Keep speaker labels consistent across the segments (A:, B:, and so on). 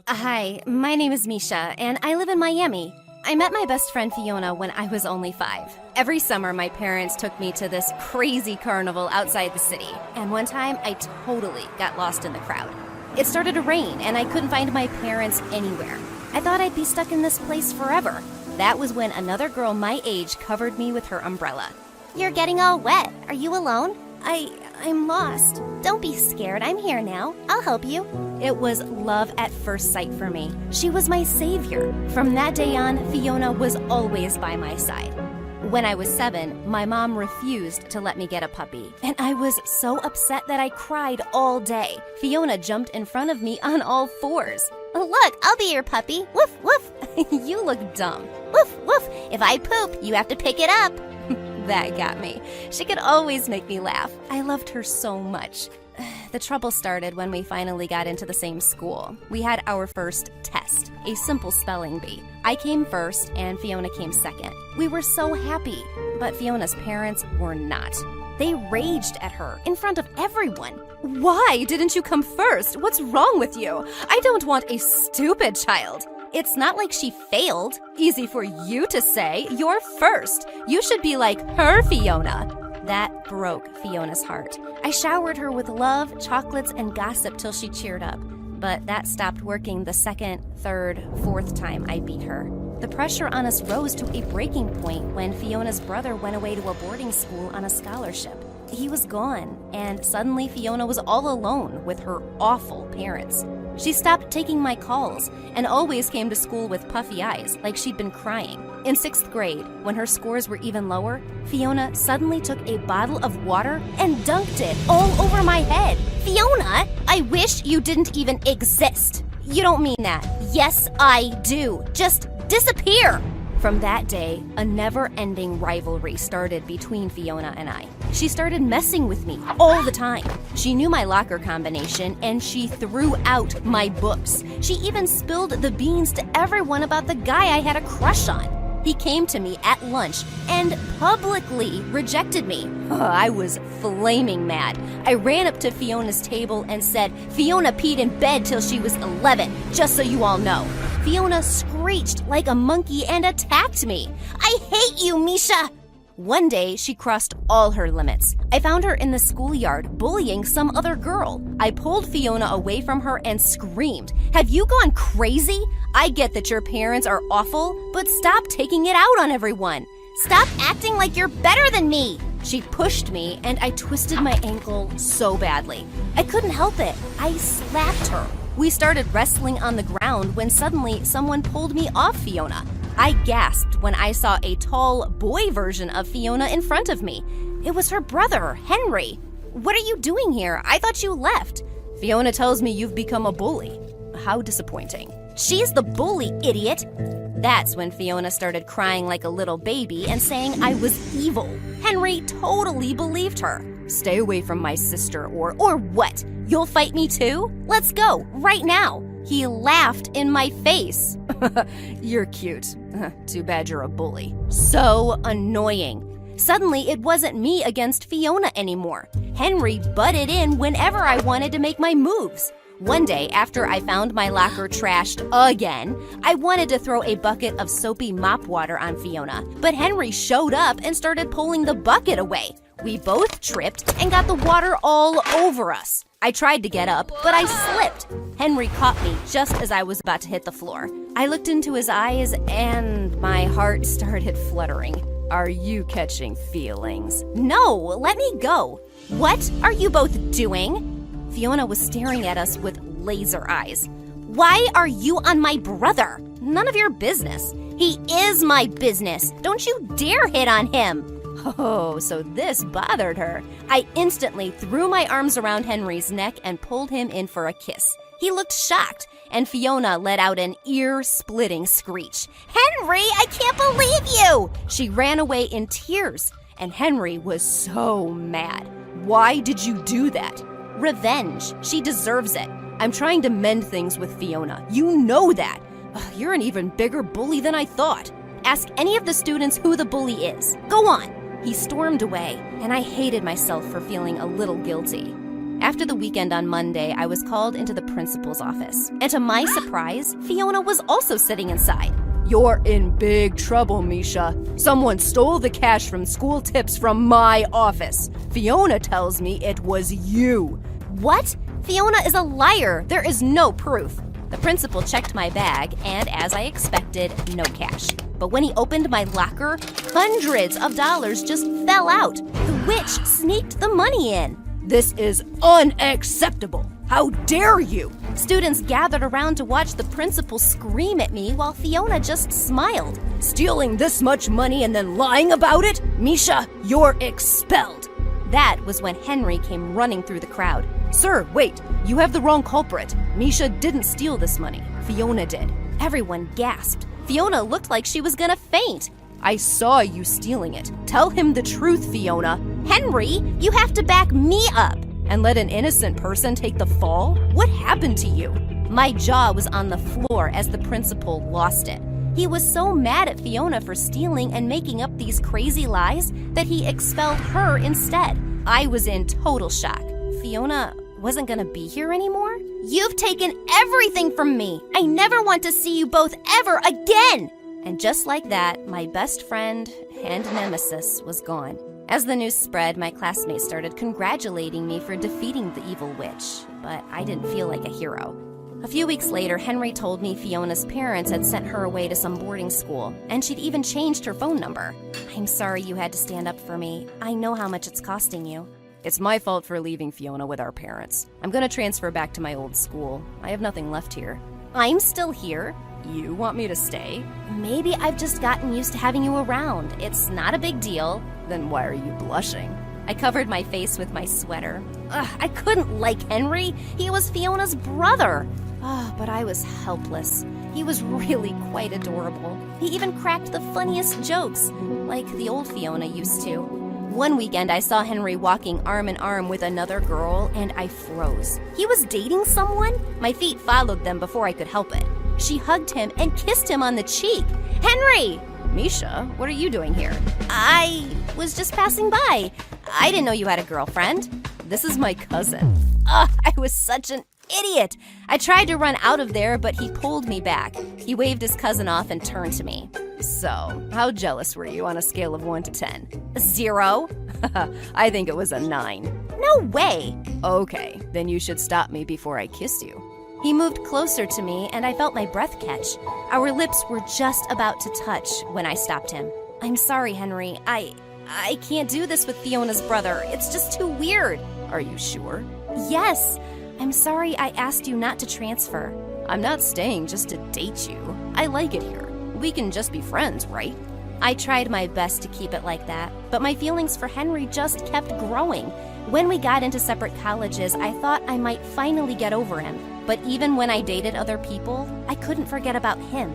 A: Hi, my name is Misha, and I live in Miami. I met my best friend Fiona when I was only 5. Every summer, my parents took me to this crazy carnival outside the city, and one time I totally got lost in the crowd. It started to rain, and I couldn't find my parents anywhere. I thought I'd be stuck in this place forever. That was when another girl my age covered me with her umbrella.
B: You're getting all wet. Are you alone?
A: I'm lost.
B: Don't be scared. I'm here now. I'll help you.
A: It was love at first sight for me. She was my savior. From that day on, Fiona was always by my side. When I was 7, my mom refused to let me get a puppy, and I was so upset that I cried all day. Fiona jumped in front of me on all 4s.
B: Oh, look, I'll be your puppy. Woof, woof.
A: You look dumb.
B: Woof, woof. If I poop, you have to pick it up.
A: That got me. She could always make me laugh. I loved her so much. The trouble started when we finally got into the same school. We had our first test, a simple spelling bee. I came first and Fiona came second. We were so happy, but Fiona's parents were not. They raged at her in front of everyone. Why didn't you come first? What's wrong with you? I don't want a stupid child. It's not like she failed. Easy for you to say. You're first. You should be like her, Fiona. That broke Fiona's heart. I showered her with love, chocolates, and gossip till she cheered up. But that stopped working the second, third, fourth time I beat her. The pressure on us rose to a breaking point when Fiona's brother went away to a boarding school on a scholarship. He was gone, and suddenly Fiona was all alone with her awful parents. She stopped taking my calls and always came to school with puffy eyes, like she'd been crying. In 6th grade, when her scores were even lower, Fiona suddenly took a bottle of water and dunked it all over my head.
B: Fiona, I wish you didn't even exist.
A: You don't mean that.
B: Yes, I do. Just disappear.
A: From that day, a never-ending rivalry started between Fiona and I. She started messing with me all the time. She knew my locker combination, and she threw out my books. She even spilled the beans to everyone about the guy I had a crush on. He came to me at lunch and publicly rejected me. I was flaming mad. I ran up to Fiona's table and said, "Fiona peed in bed till she was 11, just so you all know." Fiona screeched like a monkey and attacked me.
B: I hate you, Misha!
A: One day, she crossed all her limits. I found her in the schoolyard bullying some other girl. I pulled Fiona away from her and screamed, "Have you gone crazy? I get that your parents are awful, but stop taking it out on everyone.
B: Stop acting like you're better than me!"
A: She pushed me and I twisted my ankle so badly. I couldn't help it. I slapped her. We started wrestling on the ground when suddenly someone pulled me off Fiona. I gasped when I saw a tall boy version of Fiona in front of me. It was her brother, Henry. "What are you doing here? I thought you left." "Fiona tells me you've become a bully." How disappointing.
B: "She's the bully, idiot."
A: That's when Fiona started crying like a little baby and saying I was evil. Henry totally believed her. "Stay away from my sister or what? You'll fight me too? Let's go, right now." He laughed in my face. "You're cute. Too bad you're a bully." So annoying. Suddenly, it wasn't me against Fiona anymore. Henry butted in whenever I wanted to make my moves. One day, after I found my locker trashed again, I wanted to throw a bucket of soapy mop water on Fiona, but Henry showed up and started pulling the bucket away. We both tripped and got the water all over us. I tried to get up, but I slipped. Henry caught me just as I was about to hit the floor. I looked into his eyes and my heart started fluttering. "Are you catching feelings?" "No, let me go." "What are you both doing?" Fiona was staring at us with laser eyes. "Why are you on my brother?" "None of your business."
B: "He is my business. Don't you dare hit on him."
A: Oh, so this bothered her. I instantly threw my arms around Henry's neck and pulled him in for a kiss. He looked shocked, and Fiona let out an ear-splitting screech.
B: "Henry, I can't believe you!"
A: She ran away in tears, and Henry was so mad. "Why did you do that?" "Revenge. She deserves it. I'm trying to mend things with Fiona. You know that. Ugh, you're an even bigger bully than I thought. Ask any of the students who the bully is. Go on." He stormed away, and I hated myself for feeling a little guilty. After the weekend on Monday, I was called into the principal's office. And to my surprise, Fiona was also sitting inside.
C: You're in big trouble, Misha. Someone stole the cash from school tips from my office. Fiona tells me it was you.
A: What? Fiona is a liar. There is no proof. The principal checked my bag, and as I expected, no cash. But when he opened my locker, hundreds of dollars just fell out. The witch sneaked the money in.
C: This is unacceptable. How dare you?
A: Students gathered around to watch the principal scream at me while Fiona just smiled.
C: Stealing this much money and then lying about it? Misha, you're expelled.
A: That was when Henry came running through the crowd.
C: Sir, wait. You have the wrong culprit. Misha didn't steal this money. Fiona did.
A: Everyone gasped. Fiona looked like she was gonna faint.
C: I saw you stealing it. Tell him the truth, Fiona.
A: Henry, you have to back me up.
C: And let an innocent person take the fall? What happened to you?
A: My jaw was on the floor as the principal lost it. He was so mad at Fiona for stealing and making up these crazy lies that he expelled her instead. I was in total shock. Fiona wasn't gonna be here anymore? You've taken everything from me. I never want to see you both ever again. And just like that, my best friend and nemesis was gone. As the news spread, my classmates started congratulating me for defeating the evil witch, but I didn't feel like a hero. A few weeks later, Henry told me Fiona's parents had sent her away to some boarding school, and she'd even changed her phone number. I'm sorry you had to stand up for me. I know how much it's costing you.
C: It's my fault for leaving Fiona with our parents. I'm gonna transfer back to my old school. I have nothing left here.
A: I'm still here.
C: You want me to stay?
A: Maybe I've just gotten used to having you around. It's not a big deal.
C: Then why are you blushing?
A: I covered my face with my sweater. I couldn't like Henry. He was Fiona's brother. But I was helpless. He was really quite adorable. He even cracked the funniest jokes, like the old Fiona used to. One weekend, I saw Henry walking arm in arm with another girl, and I froze. He was dating someone? My feet followed them before I could help it. She hugged him and kissed him on the cheek. Henry!
C: Misha, what are you doing here?
A: I was just passing by. I didn't know you had a girlfriend.
C: This is my cousin.
A: I was such an idiot. I tried to run out of there, but he pulled me back. He waved his cousin off and turned to me.
C: So, how jealous were you on a scale of 1 to 10?
A: 0.
C: I think it was a 9.
A: No way.
C: Okay, then you should stop me before I kiss you.
A: He moved closer to me, and I felt my breath catch. Our lips were just about to touch when I stopped him. I'm sorry, Henry. I can't do this with Fiona's brother. It's just too weird.
C: Are you sure?
A: Yes. I'm sorry I asked you not to transfer.
C: I'm not staying just to date you. I like it here. We can just be friends, right?
A: I tried my best to keep it like that, but my feelings for Henry just kept growing. When we got into separate colleges, I thought I might finally get over him. But even when I dated other people, I couldn't forget about him.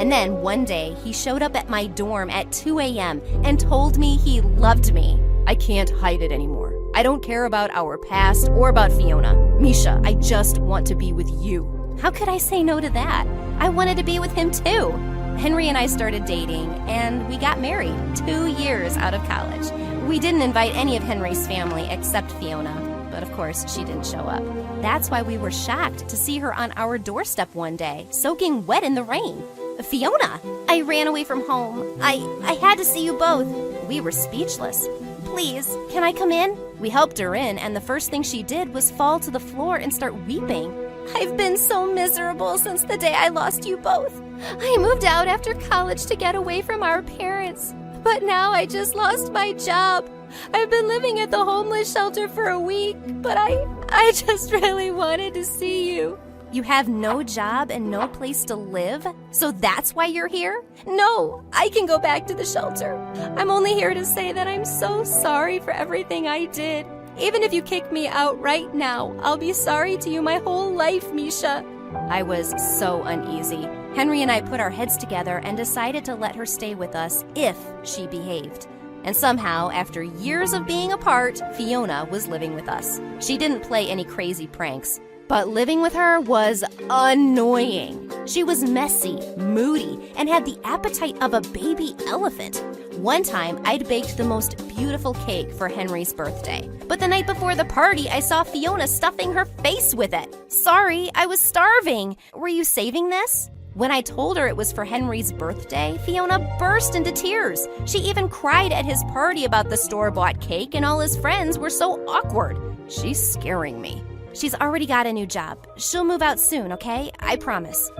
A: And then one day, he showed up at my dorm at 2 a.m. and told me he loved me.
C: I can't hide it anymore. I don't care about our past or about Fiona. Misha, I just want to be with you.
A: How could I say no to that? I wanted to be with him too. Henry and I started dating, and we got married 2 years out of college. We didn't invite any of Henry's family except Fiona, but of course she didn't show up. That's why we were shocked to see her on our doorstep one day, soaking wet in the rain. Fiona! I ran away from home. I had to see you both. We were speechless. Please, can I come in? We helped her in, and the first thing she did was fall to the floor and start weeping. I've been so miserable since the day I lost you both. I moved out after college to get away from our parents, but now I just lost my job. I've been living at the homeless shelter for a week, but I just really wanted to see you. You have no job and no place to live? So that's why you're here? No, I can go back to the shelter. I'm only here to say that I'm so sorry for everything I did. Even if you kick me out right now, I'll be sorry to you my whole life, Misha. I was so uneasy. Henry and I put our heads together and decided to let her stay with us if she behaved. And somehow, after years of being apart, Fiona was living with us. She didn't play any crazy pranks, but living with her was annoying. She was messy, moody, and had the appetite of a baby elephant. One time, I'd baked the most beautiful cake for Henry's birthday. But the night before the party, I saw Fiona stuffing her face with it. Sorry, I was starving. Were you saving this? When I told her it was for Henry's birthday, Fiona burst into tears. She even cried at his party about the store-bought cake, and all his friends were so awkward. She's scaring me. She's already got a new job. She'll move out soon, okay? I promise.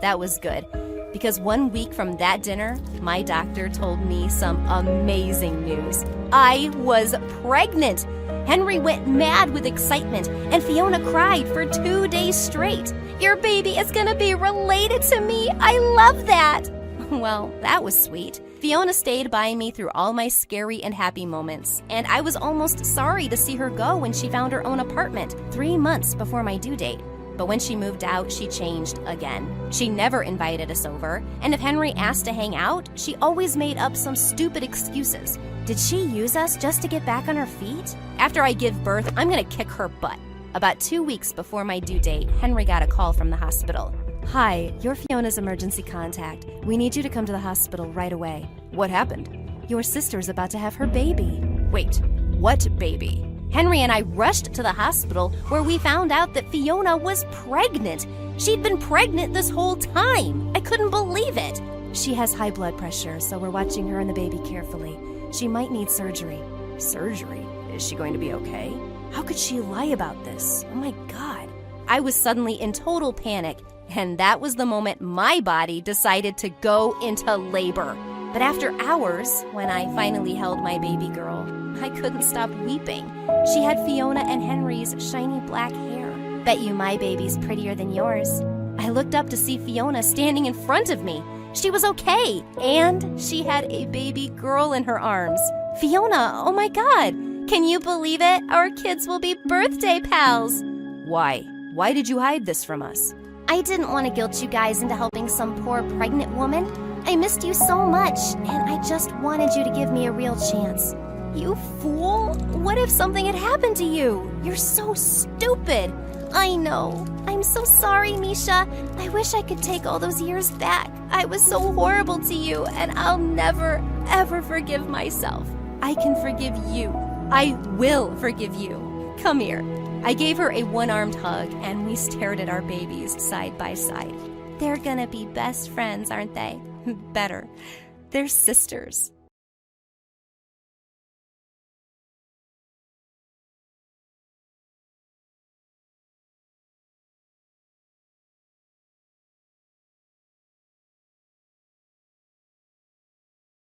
A: That was good. Because 1 week from that dinner, my doctor told me some amazing news. I was pregnant. Henry went mad with excitement, and Fiona cried for 2 days straight. Your baby is gonna be related to me. I love that. Well, that was sweet. Fiona stayed by me through all my scary and happy moments, and I was almost sorry to see her go when she found her own apartment 3 months before my due date. But when she moved out, she changed again. She never invited us over, and if Henry asked to hang out, she always made up some stupid excuses. Did she use us just to get back on her feet? After I give birth, I'm gonna kick her butt. About 2 weeks before my due date, Henry got a call from the hospital. Hi, you're Fiona's emergency contact. We need you to come to the hospital right away. What happened? Your sister's about to have her baby. Wait, what baby? Henry and I rushed to the hospital where we found out that Fiona was pregnant. She'd been pregnant this whole time. I couldn't believe it. She has high blood pressure, so we're watching her and the baby carefully. She might need surgery. Surgery? Is she going to be okay? How could she lie about this? Oh my God. I was suddenly in total panic, and that was the moment my body decided to go into labor. But after hours, when I finally held my baby girl, I couldn't stop weeping. She had Fiona and Henry's shiny black hair. Bet you my baby's prettier than yours. I looked up to see Fiona standing in front of me. She was okay, and she had a baby girl in her arms. Fiona, oh my God, can you believe it? Our kids will be birthday pals. Why? Why did you hide this from us?
B: I didn't want to guilt you guys into helping some poor pregnant woman. I missed you so much, and I just wanted you to give me a real chance.
A: You fool! What if something had happened to you? You're so stupid.
B: I know. I'm so sorry, Misha. I wish I could take all those years back.
A: I was so horrible to you, and I'll never, ever forgive myself. I can forgive you. I will forgive you. Come here. I gave her a one-armed hug, and we stared at our babies side by side. They're gonna be best friends, aren't they? Better. They're sisters.